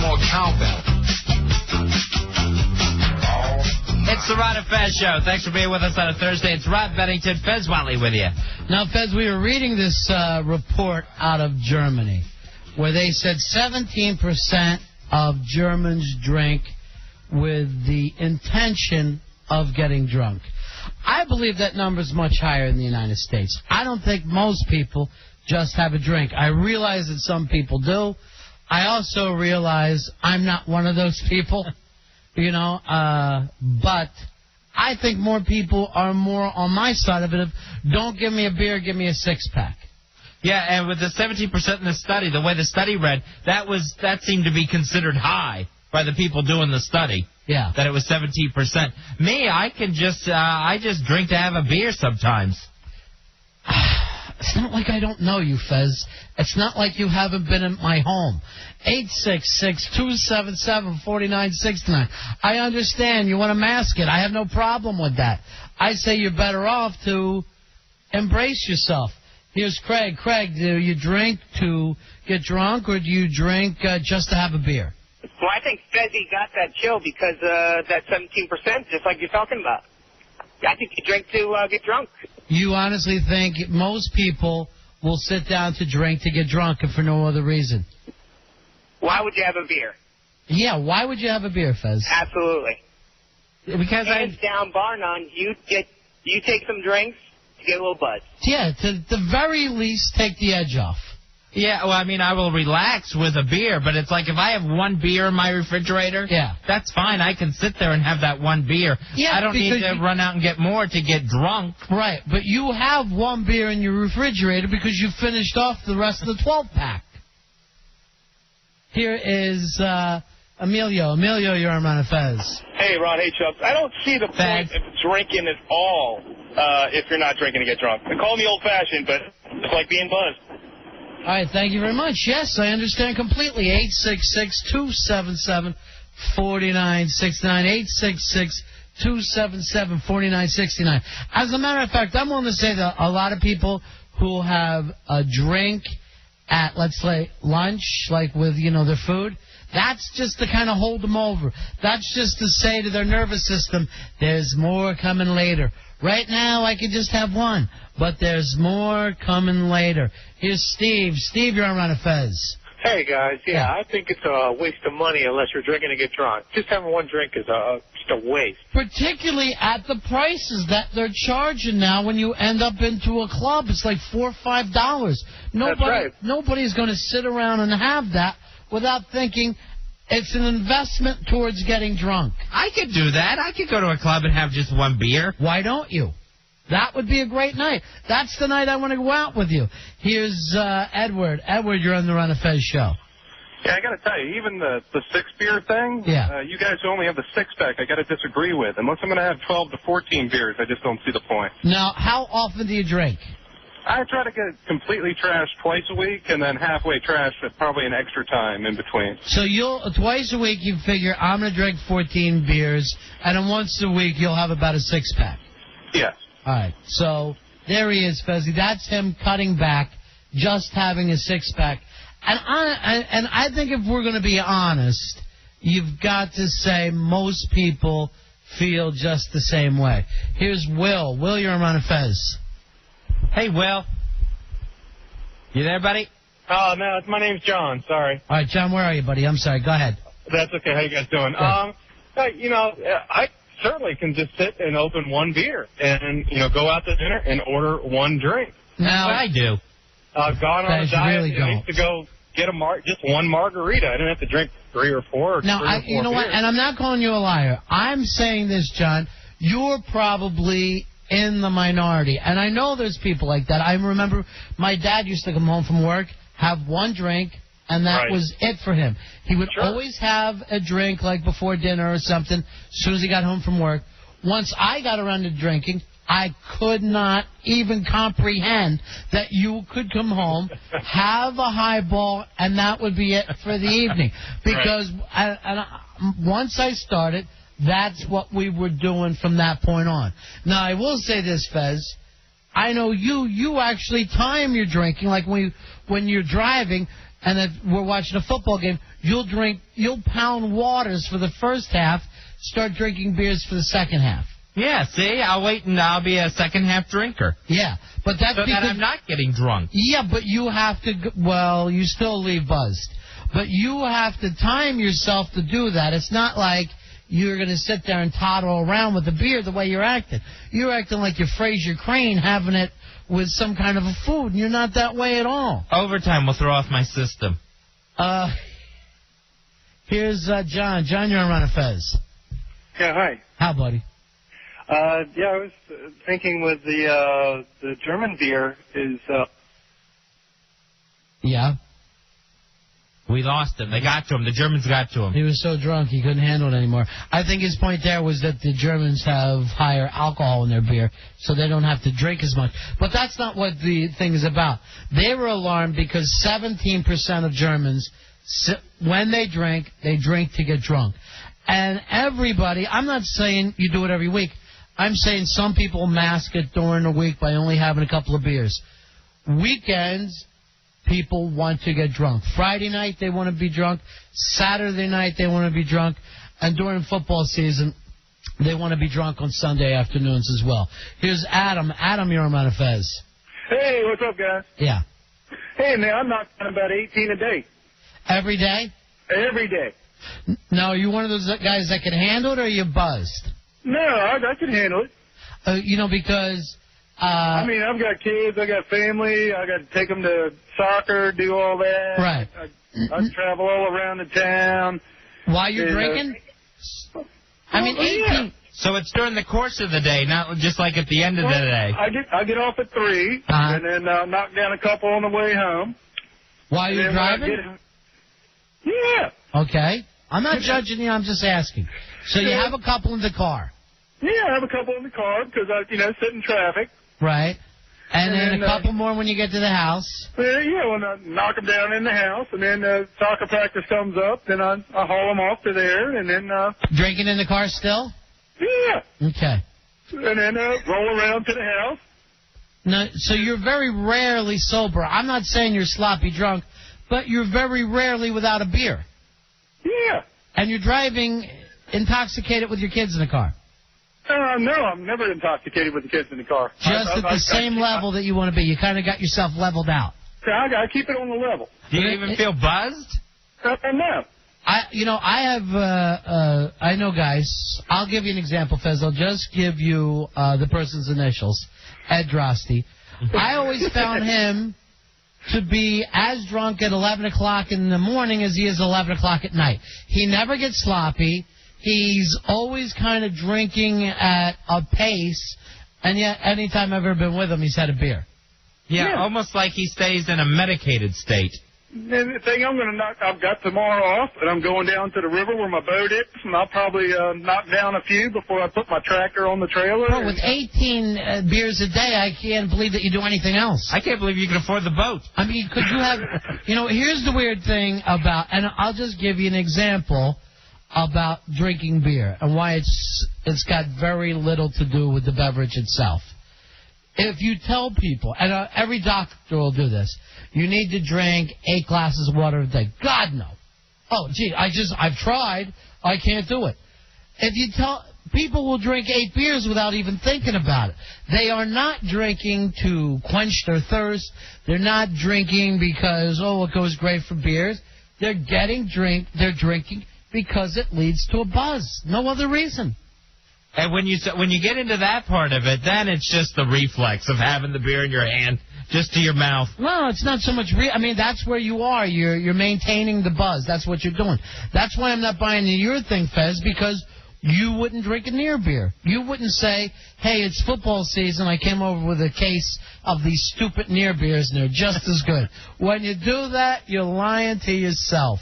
more cowbell. It's the Rod and Fez Show. Thanks for being with us on a Thursday. It's Rod Bennington, Fez Whatley with you. Now, Fez, we were reading this report out of Germany where they said 17% of Germans drink with the intention of getting drunk. I believe that number is much higher in the United States. I don't think most people just have a drink. I realize that some people do. I also realize I'm not one of those people, but I think more people are more on my side of it of don't give me a beer, give me a six-pack. Yeah, and with the 17% in the study, the way the study read, that seemed to be considered high by the people doing the study. Yeah. That it was 17%. Me, I just drink to have a beer sometimes. It's not like I don't know you, Fez. It's not like you haven't been in my home. 866-277-4969. I understand you want to mask it. I have no problem with that. I say you're better off to embrace yourself. Here's Craig. Craig, do you drink to get drunk or do you drink just to have a beer? Well, I think Fezzy got that chill because that 17%, just like you're talking about. I think you drink to get drunk. You honestly think most people will sit down to drink to get drunk and for no other reason? Why would you have a beer? Yeah, why would you have a beer, Fez? Absolutely. Because hands down, bar none, you take some drinks to get a little buzz. Yeah, to the very least, take the edge off. Yeah, well, I mean, I will relax with a beer, but it's like if I have one beer in my refrigerator, that's fine. I can sit there and have that one beer. Yeah, I don't need to run out and get more to get drunk. Right, but you have one beer in your refrigerator because you finished off the rest of the 12-pack. Here is Emilio. Emilio, you're on Ron Fez. Hey, Ron. Hey, Chubbs. I don't see the point of drinking at all if you're not drinking to get drunk. They call me old-fashioned, but it's like being buzzed. All right, thank you very much. Yes, I understand completely. 866-277-4969. 866-277-4969. As a matter of fact, I'm willing to say that a lot of people who have a drink at, let's say, lunch, like with, their food, that's just to kind of hold them over. That's just to say to their nervous system, there's more coming later. Right now, I could just have one, but there's more coming later. Here's Steve. Steve, you're on Ron Fez. Hey, guys. Yeah, I think it's a waste of money unless you're drinking to get drunk. Just having one drink is just a waste. Particularly at the prices that they're charging now when you end up into a club. It's like $4 or $5. That's right. Nobody's going to sit around and have that without thinking it's an investment towards getting drunk. I could do that. I could go to a club and have just one beer. Why don't you? That would be a great night. That's the night I want to go out with you. Here's Edward. Edward, you're on the Ron Fez show. Yeah, I got to tell you, even the six-beer thing, you guys who only have the six-pack, I got to disagree with. Unless I'm going to have 12 to 14 beers, I just don't see the point. Now, how often do you drink? I try to get completely trashed twice a week and then halfway trashed at probably an extra time in between. So twice a week you figure I'm going to drink 14 beers, and then once a week you'll have about a six-pack. Yes. All right. So there he is, Fezzy. That's him cutting back, just having a six-pack. And I think if we're going to be honest, you've got to say most people feel just the same way. Here's Will. Will, you're on Ron Fez. Hey, Will. You there, buddy? Oh, no, my name's John. Sorry. All right, John, where are you, buddy? I'm sorry. Go ahead. That's okay. How you guys doing? I certainly can just sit and open one beer and, go out to dinner and order one drink. Now, I do. I've gone on a diet. Really I used to go get just one margarita. I didn't have to drink 3 or 4 or now, 3 or 4 you know what? And I'm not calling you a liar. I'm saying this, John. You're probably in the minority. And I know there's people like that. I remember my dad used to come home from work, have one drink, and that was it for him. He would always have a drink like before dinner or something as soon as he got home from work. Once I got around to drinking, I could not even comprehend that you could come home, have a highball, and that would be it for the evening. Because once I started, that's what we were doing from that point on. Now, I will say this, Fez. I know you actually time your drinking, like when you're driving. and if we're watching a football game, you'll pound waters for the first half, start drinking beers for the second half. Yeah, see, I'll wait and I'll be a second half drinker. Yeah, but that's so because that I'm not getting drunk. Yeah, but you have to. Well, you still leave buzzed, but you have to time yourself to do that. It's not like you're going to sit there and toddle around with the beer the way you're acting. You're acting like you're Fraser Crane having it with some kind of a food, and you're not that way at all. Overtime will throw off my system. Here's John. John, you're on Ron and Fez. Yeah, hi. How, buddy? I was thinking with the German beer is... Yeah? We lost him. They got to him. The Germans got to him. He was so drunk he couldn't handle it anymore. I think his point there was that the Germans have higher alcohol in their beer, so they don't have to drink as much. But that's not what the thing is about. They were alarmed because 17% of Germans, when they drink to get drunk. And everybody, I'm not saying you do it every week. I'm saying some people mask it during the week by only having a couple of beers. Weekends, people want to get drunk. Friday night, they want to be drunk. Saturday night, they want to be drunk. And during football season, they want to be drunk on Sunday afternoons as well. Here's Adam. Adam, you're on Fez. Hey, what's up, guys? Yeah. Hey, man, I'm knocking about 18 a day. Every day? Every day. Now, are you one of those guys that can handle it, or are you buzzed? No, I can handle it. Because... I mean, I've got kids, I got family, I got to take them to soccer, do all that. Right. I travel all around the town. While you're drinking? I mean, 18. Yeah. So it's during the course of the day, not just like at the end of the day. I get off at 3, and then knock down a couple on the way home. While you're driving? Yeah. Okay. I'm not judging you, I'm just asking. So you have a couple in the car? Yeah, I have a couple in the car because I, sit in traffic. Right. And then a couple more when you get to the house. Yeah, when I knock them down in the house, and then soccer practice comes up, then I haul them off to there, and then... Drinking in the car still? Yeah. Okay. And then roll around to the house. No, so you're very rarely sober. I'm not saying you're sloppy drunk, but you're very rarely without a beer. Yeah. And you're driving intoxicated with your kids in the car. No, I'm never intoxicated with the kids in the car. Just at the same level that you want to be. You kind of got yourself leveled out. Yeah, I got to keep it on the level. Do you even feel buzzed? No. I know guys. I'll give you an example, Fez. I'll just give you the person's initials, Ed Drosty. I always found him to be as drunk at 11 o'clock in the morning as he is 11 o'clock at night. He never gets sloppy. He's always kind of drinking at a pace, and yet anytime I've ever been with him, he's had a beer. Yeah, almost like he stays in a medicated state. And the thing I've got tomorrow off, and I'm going down to the river where my boat is, and I'll probably knock down a few before I put my tractor on the trailer. Bro, with 18 beers a day, I can't believe that you do anything else. I can't believe you can afford the boat. I mean, could you have... here's the weird thing about... And I'll just give you an example about drinking beer and why it's got very little to do with the beverage itself. If you tell people, and every doctor will do this, you need to drink 8 glasses of water a day. God, no. Oh, gee, I've tried. I can't do it. If you tell... People will drink 8 beers without even thinking about it. They are not drinking to quench their thirst. They're not drinking because, it goes great for beers. They're drinking because it leads to a buzz. No other reason. And when you get into that part of it, then it's just the reflex of having the beer in your hand, just to your mouth. No, it's not so much. That's where you are. You're maintaining the buzz. That's what you're doing. That's why I'm not buying your thing, Fez, because you wouldn't drink a near beer. You wouldn't say, hey, it's football season. I came over with a case of these stupid near beers, and they're just as good. When you do that, you're lying to yourself.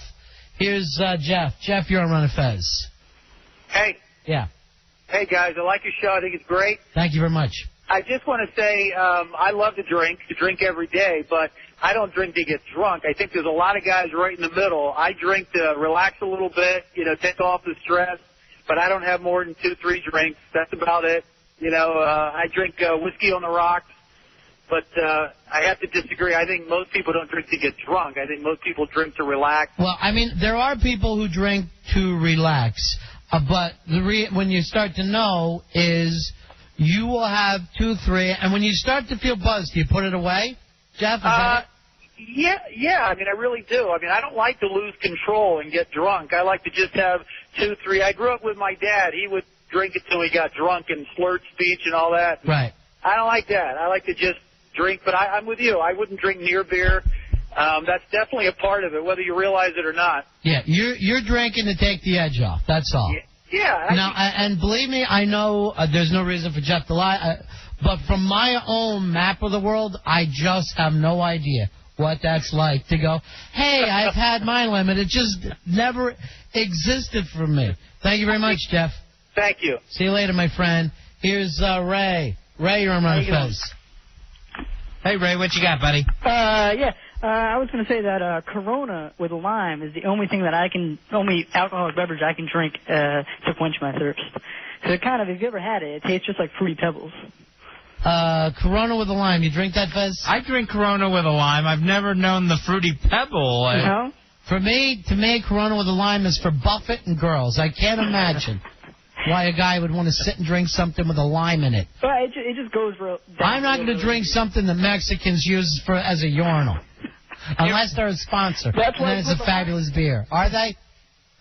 Here's Jeff. Jeff, you're on Ron and Fez. Hey. Yeah. Hey, guys, I like your show. I think it's great. Thank you very much. I just want to say I love to drink every day, but I don't drink to get drunk. I think there's a lot of guys right in the middle. I drink to relax a little bit, take off the stress, but I don't have more than 2-3 drinks. That's about it. I drink whiskey on the rocks. but I have to disagree. I think most people don't drink to get drunk. I think most people drink to relax. Well, I mean, there are people who drink to relax, but when you start to know is you will have 2, 3, and when you start to feel buzzed, do you put it away, Jeff? Is that it? Yeah. I mean, I really do. I mean, I don't like to lose control and get drunk. I like to just have 2, 3. I grew up with my dad. He would drink until he got drunk and slurred speech and all that. Right. I don't like that. I like to just drink, but I'm with you. I wouldn't drink near beer. That's definitely a part of it, whether you realize it or not. Yeah, you're drinking to take the edge off. That's all. Yeah. Now, and believe me, I know there's no reason for Jeff to lie, but from my own map of the world, I just have no idea what that's like to go, hey, I've had my limit. It just never existed for me. Thank you very much, Jeff. Thank you. See you later, my friend. Here's Ray. Ray, you're on my face. Hey, Ray, what you got, buddy? I was going to say that Corona with lime is the only alcoholic beverage I can drink to quench my thirst. So it kind of, if you ever had it, it tastes just like Fruity Pebbles. Corona with a lime. You drink that, Fez? I drink Corona with a lime. I've never known the Fruity Pebble. No? To me, Corona with a lime is for Buffett and girls. I can't imagine why a guy would want to sit and drink something with a lime in it. But it just goes real... I'm not going to drink something that Mexicans use as a urinal. Unless they're a sponsor. That's and then it's a fabulous beer. Are they?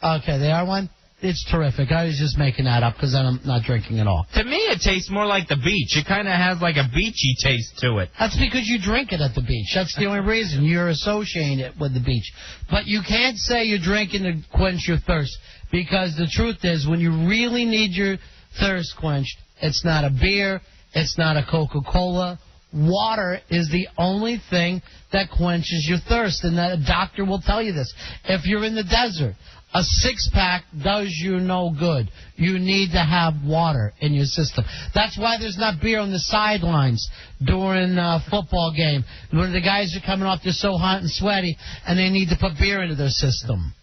Okay, they are one? It's terrific. I was just making that up because I'm not drinking at all. To me, it tastes more like the beach. It kind of has like a beachy taste to it. That's because you drink it at the beach. That's the only reason. You're associating it with the beach. But you can't say you're drinking to quench your thirst because the truth is when you really need your thirst quenched, it's not a beer, it's not a Coca-Cola. Water is the only thing that quenches your thirst, and that a doctor will tell you this. If you're in the desert, a 6-pack does you no good. You need to have water in your system. That's why there's not beer on the sidelines during a football game when the guys are coming off, they're so hot and sweaty, and they need to put beer into their system.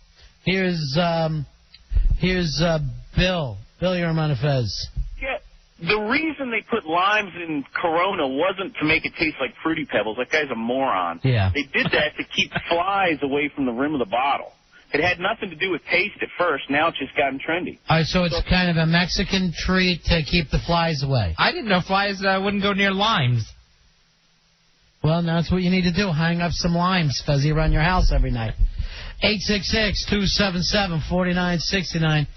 Here's Bill. Bill, you're on Fez. Yeah. The reason they put limes in Corona wasn't to make it taste like Fruity Pebbles. That guy's a moron. Yeah. They did that to keep flies away from the rim of the bottle. It had nothing to do with taste at first. Now it's just gotten trendy. All right, so it's kind of a Mexican treat to keep the flies away. I didn't know flies wouldn't go near limes. Well, now that's what you need to do. Hang up some limes, Fezzy, around your house every night. 866-277-4969.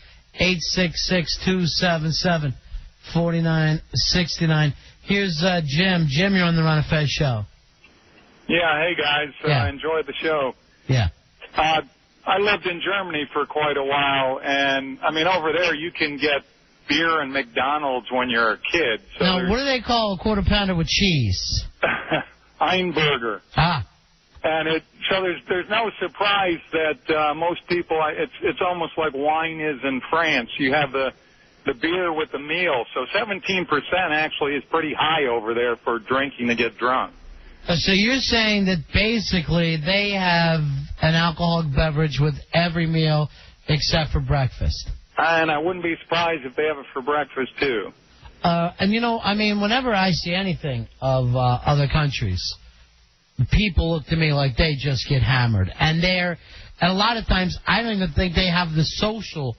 866-277-4969. Here's Jim. Jim, you're on the Ron and Fez show. Yeah, hey, guys. I enjoyed the show. Yeah. I lived in Germany for quite a while, and, I mean, over there you can get beer and McDonald's when you're a kid. So now, what do they call a quarter pounder with cheese? Einburger. Ah. And so there's no surprise that most people, it's almost like wine is in France. You have the beer with the meal. So 17% actually is pretty high over there for drinking to get drunk. So you're saying that basically they have an alcoholic beverage with every meal except for breakfast. And I wouldn't be surprised if they have it for breakfast, too. And, you know, I mean, whenever I see anything of other countries, people look to me like they just get hammered. And a lot of times, I don't even think they have the social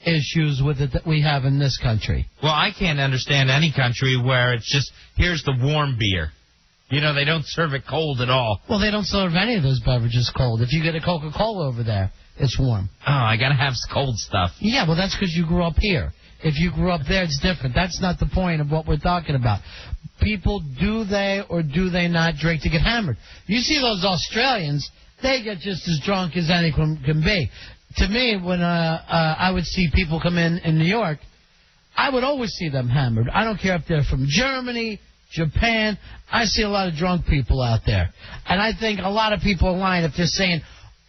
issues with it that we have in this country. Well, I can't understand any country where it's just, here's the warm beer. You know, they don't serve it cold at all. Well, they don't serve any of those beverages cold. If you get a Coca-Cola over there, it's warm. Oh, I got to have cold stuff. Yeah, well, that's because you grew up here. If you grew up there, it's different. That's not the point of what we're talking about. People, do they or do they not drink to get hammered? You see those Australians, they get just as drunk as anyone can be. To me, when I would see people come in New York, I would always see them hammered. I don't care if they're from Germany, Japan. I see a lot of drunk people out there. And I think a lot of people are lying if they're saying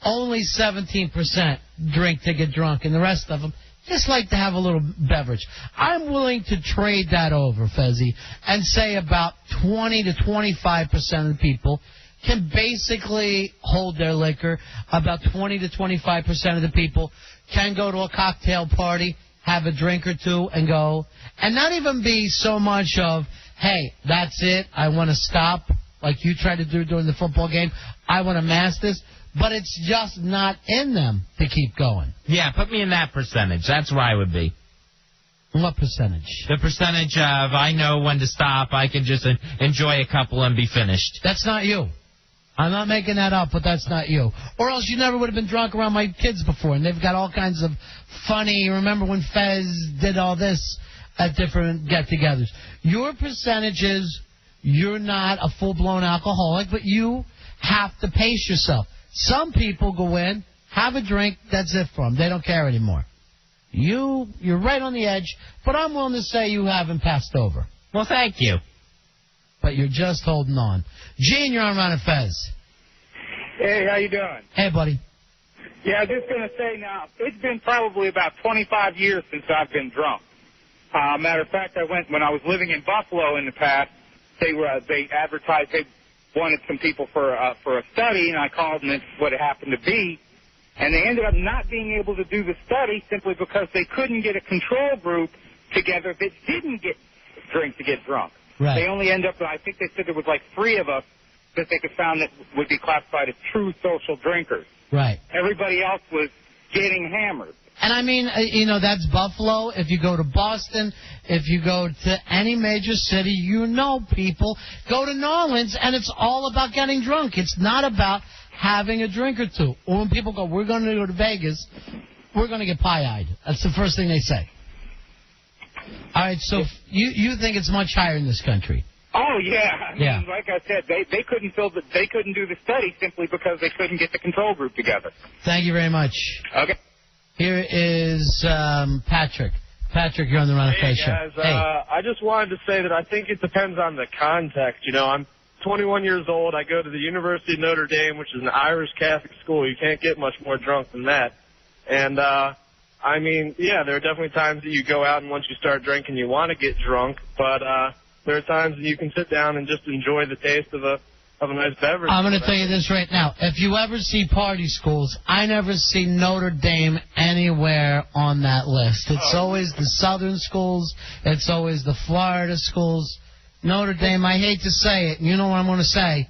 only 17% drink to get drunk and the rest of them just like to have a little beverage. I'm willing to trade that over, Fezzy, and say about 20 to 25% of the people can basically hold their liquor. About 20 to 25% of the people can go to a cocktail party, have a drink or two, and go. And not even be so much of, hey, that's it, I want to stop. like you try to do during the football game. I want to mask this, but it's just not in them to keep going. Yeah, put me in that percentage. That's where I would be. What percentage? The percentage of I know when to stop. I can just enjoy a couple and be finished. That's not you. I'm not making that up, but that's not you. Or else you never would have been drunk around my kids before, and they've got all kinds of funny, remember when Fez did all this at different get-togethers. Your percentage is you're not a full-blown alcoholic, but you have to pace yourself. Some people go in, have a drink, that's it for them. They don't care anymore. You're right on the edge, but I'm willing to say you haven't passed over. Well, thank you. But you're just holding on. Gene, you're on Ron and Fez. Hey, how you doing? Hey, buddy. Yeah, I was just going to say now, it's been probably about 25 years since I've been drunk. Matter of fact, when I was living in Buffalo in the past, they advertised they wanted some people for a study, and I called, and it's what it happened to be. And they ended up not being able to do the study simply because they couldn't get a control group together that didn't drink to get drunk. Right. They only end up, I think they said there was like 3 of us that they could found that would be classified as true social drinkers. Right. Everybody else was getting hammered. And I mean, that's Buffalo. If you go to Boston, if you go to any major city, people go to New Orleans, and it's all about getting drunk. It's not about having a drink or two. Or when people go, we're going to go to Vegas, we're going to get pie-eyed. That's the first thing they say. All right, so you think it's much higher in this country? Oh yeah, I mean, like I said, they couldn't do the study simply because they couldn't get the control group together. Thank you very much. Okay. Here is Patrick. Patrick, you're on the Ron and Fez show. Guys, I just wanted to say that I think it depends on the context. I'm 21 years old. I go to the University of Notre Dame, which is an Irish Catholic school. You can't get much more drunk than that. And I mean, yeah, there are definitely times that you go out and once you start drinking, you want to get drunk. But there are times that you can sit down and just enjoy the taste of a nice beverage. I'm going to tell you this right now. If you ever see party schools, I never see Notre Dame anywhere on that list. It's always the Southern schools. It's always the Florida schools. Notre Dame, I hate to say it. You know what I'm going to say.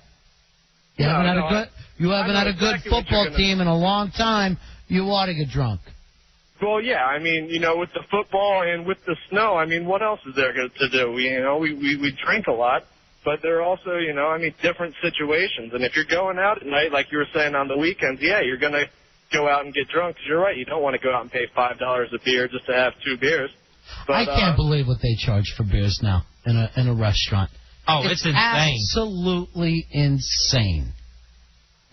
You haven't had a good football team in a long time. You ought to get drunk. Well, yeah, I mean, with the football and with the snow, I mean, what else is there to do? We drink a lot, but there are also, different situations. And if you're going out at night, like you were saying on the weekends, yeah, you're going to go out and get drunk. 'Cause you're right, you don't want to go out and pay $5 a beer just to have 2 beers. But, I can't believe what they charge for beers now in a restaurant. Oh, it's insane. Absolutely insane.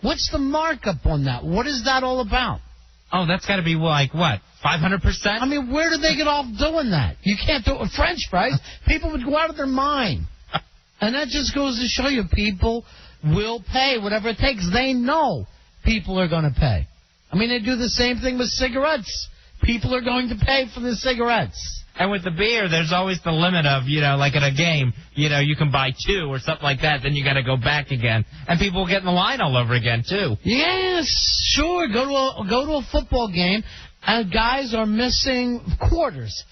What's the markup on that? What is that all about? Oh, that's got to be like, what, 500%? I mean, where did they get off doing that? You can't do it with French fries. People would go out of their mind. And that just goes to show you people will pay whatever it takes. They know people are going to pay. I mean, they do the same thing with cigarettes. People are going to pay for the cigarettes. And with the beer, there's always the limit of, like at a game, you can buy 2 or something like that, then you got to go back again. And people will get in the line all over again, too. Yes, sure. Go to a football game, and guys are missing quarters,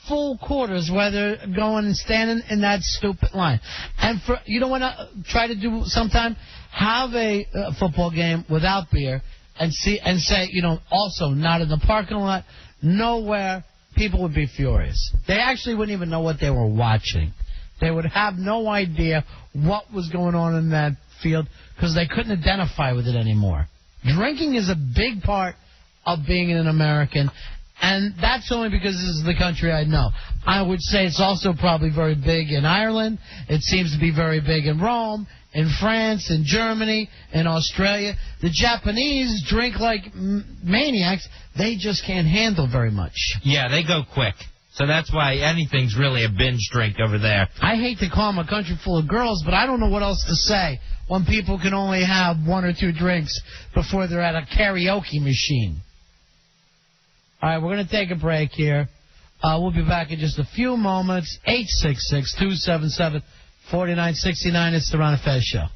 full quarters, where they're going and standing in that stupid line. And you don't want to try to do sometime, have a football game without beer and say, also not in the parking lot, nowhere. People would be furious. They actually wouldn't even know what they were watching. They would have no idea what was going on in that field because they couldn't identify with it anymore. Drinking is a big part of being an American, and that's only because this is the country I know. I would say it's also probably very big in Ireland. It seems to be very big in Rome, in France, in Germany, in Australia. The Japanese drink like maniacs. They just can't handle very much. Yeah, they go quick. So that's why anything's really a binge drink over there. I hate to call them a country full of girls, but I don't know what else to say when people can only have 1 or 2 drinks before they're at a karaoke machine. All right, we're going to take a break here. We'll be back in just a few moments. 866-277-4969. It's the Ron and Fez Show.